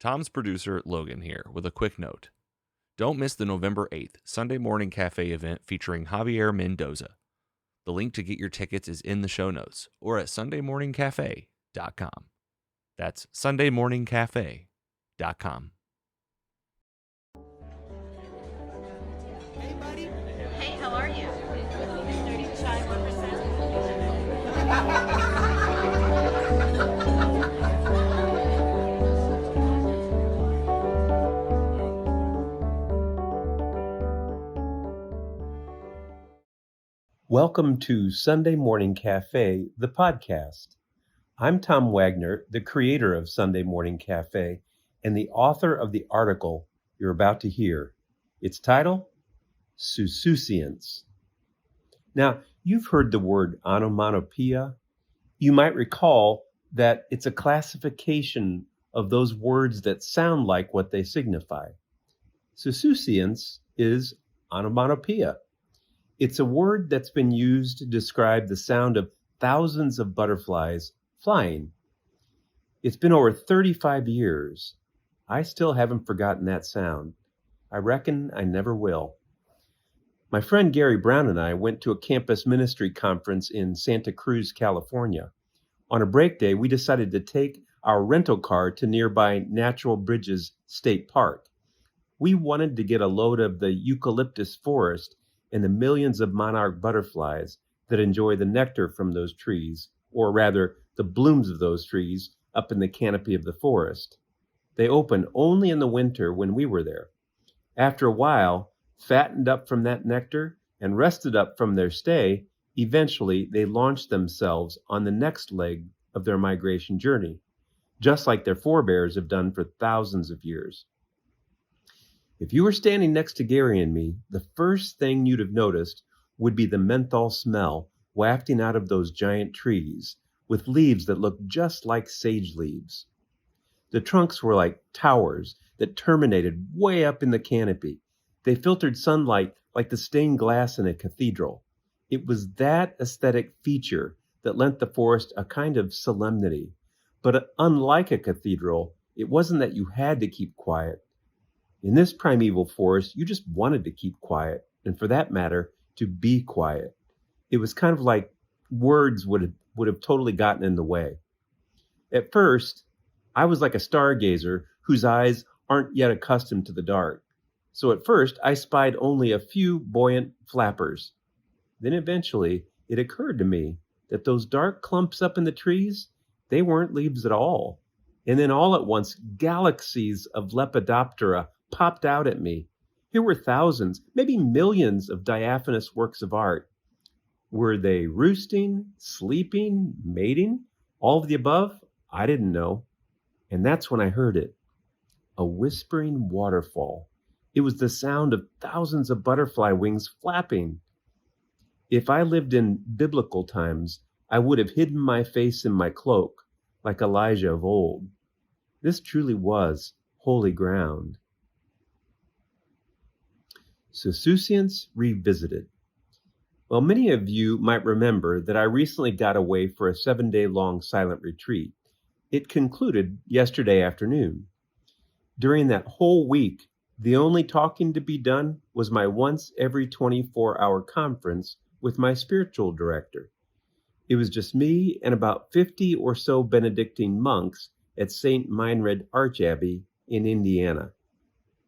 Tom's producer, Logan, here with a quick note. Don't miss the November 8th Sunday Morning Cafe event featuring Javier Mendoza. The link to get your tickets is in the show notes or at sundaymorningcafe.com. That's sundaymorningcafe.com. Hey, buddy. Hey, how are you? 30 shy 1%. Welcome to Sunday Morning Cafe, the podcast. I'm Tom Wagner, the creator of Sunday Morning Cafe and the author of the article you're about to hear. Its title, Sousousiance. Now, you've heard the word onomatopoeia. You might recall that it's a classification of those words that sound like what they signify. Sousousiance is onomatopoeia. It's a word that's been used to describe the sound of thousands of butterflies flying. It's been over 35 years. I still haven't forgotten that sound. I reckon I never will. My friend Gary Brown and I went to a campus ministry conference in Santa Cruz, California. On a break day, we decided to take our rental car to nearby Natural Bridges State Park. We wanted to get a load of the eucalyptus forest and the millions of monarch butterflies that enjoy the nectar from those trees, or rather, the blooms of those trees up in the canopy of the forest. They open only in the winter when we were there. After a while, fattened up from that nectar and rested up from their stay, eventually they launched themselves on the next leg of their migration journey, just like their forebears have done for thousands of years. If you were standing next to Gary and me, the first thing you'd have noticed would be the menthol smell wafting out of those giant trees with leaves that looked just like sage leaves. The trunks were like towers that terminated way up in the canopy. They filtered sunlight like the stained glass in a cathedral. It was that aesthetic feature that lent the forest a kind of solemnity. But unlike a cathedral, it wasn't that you had to keep quiet. In this primeval forest, you just wanted to keep quiet, and for that matter, to be quiet. It was kind of like words would have totally gotten in the way. At first, I was like a stargazer whose eyes aren't yet accustomed to the dark. So at first, I spied only a few buoyant flappers. Then eventually, it occurred to me that those dark clumps up in the trees, they weren't leaves at all. And then all at once, galaxies of Lepidoptera popped out at me. Here were thousands, maybe millions of diaphanous works of art. Were they roosting, sleeping, mating? All of the above? I didn't know. And that's when I heard it. A whispering waterfall. It was the sound of thousands of butterfly wings flapping. If I lived in biblical times, I would have hidden my face in my cloak, like Elijah of old. This truly was holy ground. Sousousiance Revisited. Well, many of you might remember that I recently got away for a 7-day-long silent retreat. It concluded yesterday afternoon. During that whole week, the only talking to be done was my once every 24-hour conference with my spiritual director. It was just me and about 50 or so Benedictine monks at St. Meinrad Archabbey in Indiana.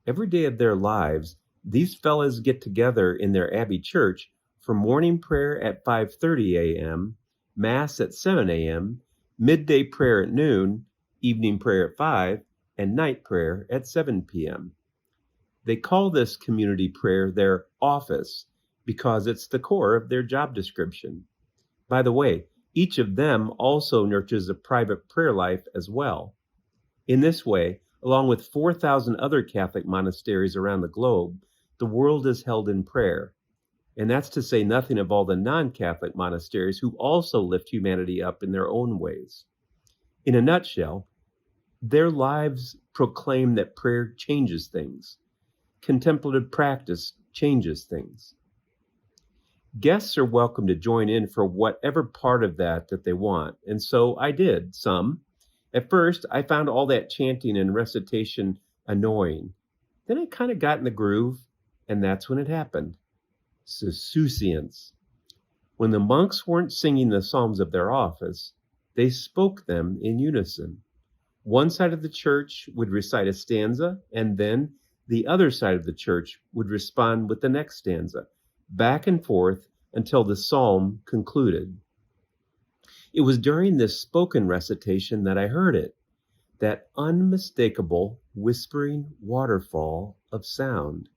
Every day of their lives, these fellas get together in their abbey church for morning prayer at 5:30 a.m., mass at 7 a.m., midday prayer at noon, evening prayer at 5, and night prayer at 7 p.m. They call this community prayer their office because it's the core of their job description. By the way, each of them also nurtures a private prayer life as well. In this way, along with 4,000 other Catholic monasteries around the globe, the world is held in prayer. And that's to say nothing of all the non-Catholic monasteries who also lift humanity up in their own ways. In a nutshell, their lives proclaim that prayer changes things. Contemplative practice changes things. Guests are welcome to join in for whatever part of that they want, and so I did, some. At first, I found all that chanting and recitation annoying. Then I kind of got in the groove, and that's when it happened. Sousousiance. When the monks weren't singing the psalms of their office, they spoke them in unison. One side of the church would recite a stanza, and then the other side of the church would respond with the next stanza, back and forth until the psalm concluded. It was during this spoken recitation that I heard it, that unmistakable whispering waterfall of sound.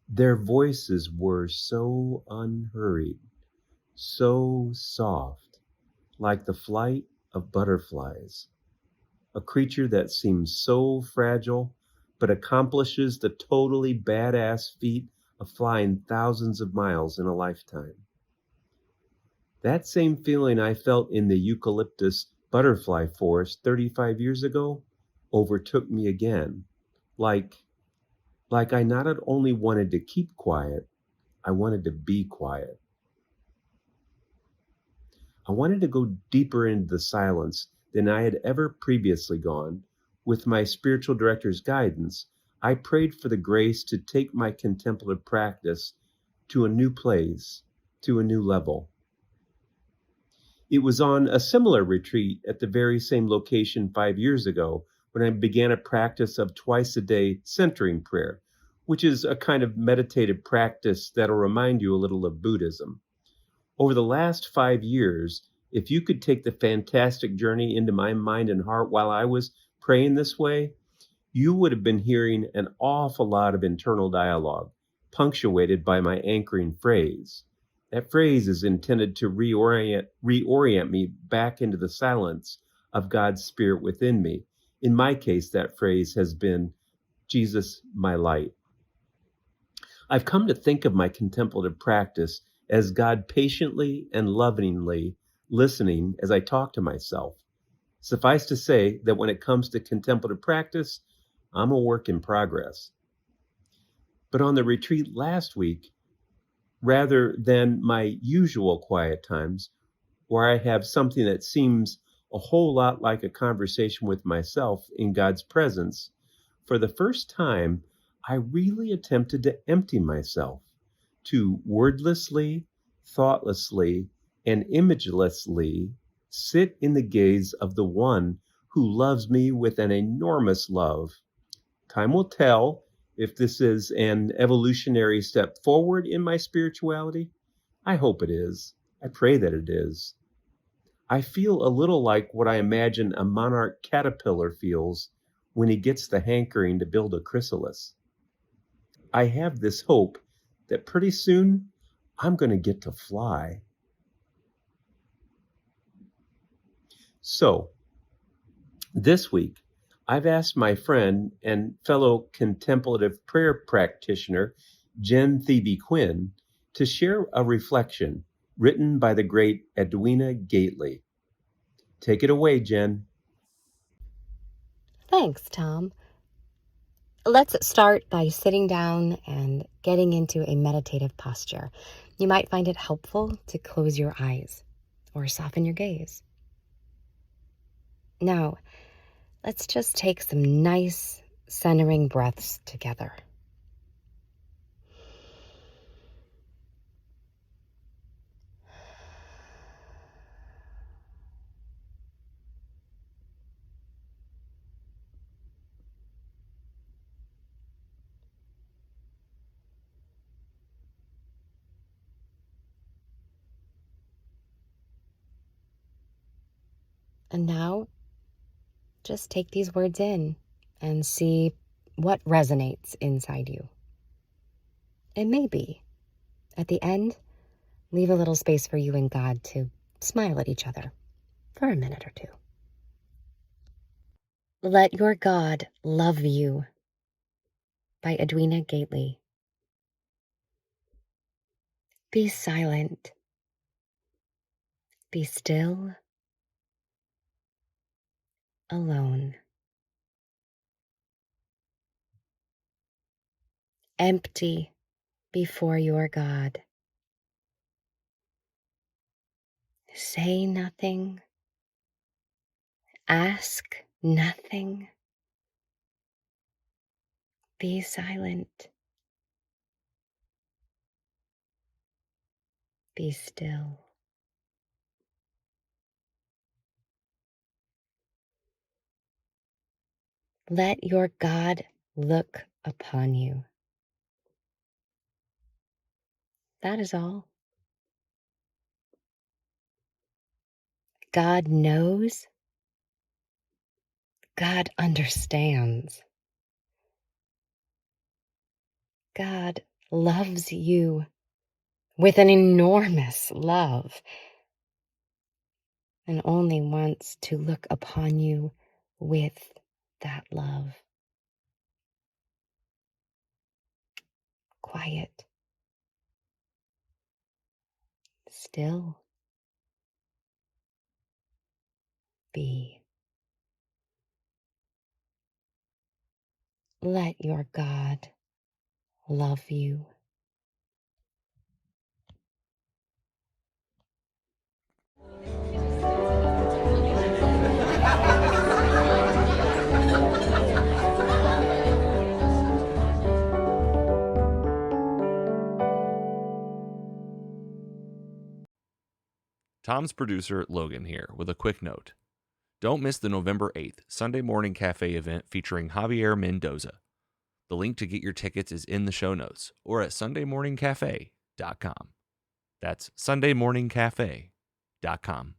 Their voices were so unhurried, so soft, like the flight of butterflies, a creature that seems so fragile but accomplishes the totally badass feat of flying thousands of miles in a lifetime. That same feeling I felt in the eucalyptus butterfly forest 35 years ago overtook me again, like I not only wanted to keep quiet, I wanted to be quiet. I wanted to go deeper into the silence than I had ever previously gone. With my spiritual director's guidance, I prayed for the grace to take my contemplative practice to a new place, to a new level. It was on a similar retreat at the very same location 5 years ago when I began a practice of twice a day centering prayer, which is a kind of meditative practice that'll remind you a little of Buddhism. Over the last 5 years, if you could take the fantastic journey into my mind and heart while I was praying this way, you would have been hearing an awful lot of internal dialogue, punctuated by my anchoring phrase. That phrase is intended to reorient me back into the silence of God's Spirit within me. In my case, that phrase has been, Jesus, my light. I've come to think of my contemplative practice as God patiently and lovingly listening as I talk to myself. Suffice to say that when it comes to contemplative practice, I'm a work in progress. But on the retreat last week, rather than my usual quiet times, where I have something that seems a whole lot like a conversation with myself in God's presence, for the first time, I really attempted to empty myself, to wordlessly, thoughtlessly, and imagelessly sit in the gaze of the one who loves me with an enormous love. Time will tell if this is an evolutionary step forward in my spirituality. I hope it is. I pray that it is. I feel a little like what I imagine a monarch caterpillar feels when he gets the hankering to build a chrysalis. I have this hope that pretty soon I'm going to get to fly. So, this week, I've asked my friend and fellow contemplative prayer practitioner, Jen Thebe Quinn, to share a reflection written by the great Edwina Gately. Take it away, Jen. Thanks, Tom. Let's start by sitting down and getting into a meditative posture. You might find it helpful to close your eyes or soften your gaze. Now, let's just take some nice centering breaths together. And now, just take these words in and see what resonates inside you. And maybe, at the end, leave a little space for you and God to smile at each other for a minute or two. Let Your God Love You by Edwina Gately. Be silent. Be still. Alone. Empty before your God. Say nothing. Ask nothing. Be silent. Be still. Let your God look upon you. That is all. God knows. God understands. God loves you with an enormous love and only wants to look upon you with that love. Quiet. Still. Be. Let your God love you. Tom's producer, Logan, here with a quick note. Don't miss the November 8th Sunday Morning Cafe event featuring Javier Mendoza. The link to get your tickets is in the show notes or at sundaymorningcafe.com. That's sundaymorningcafe.com.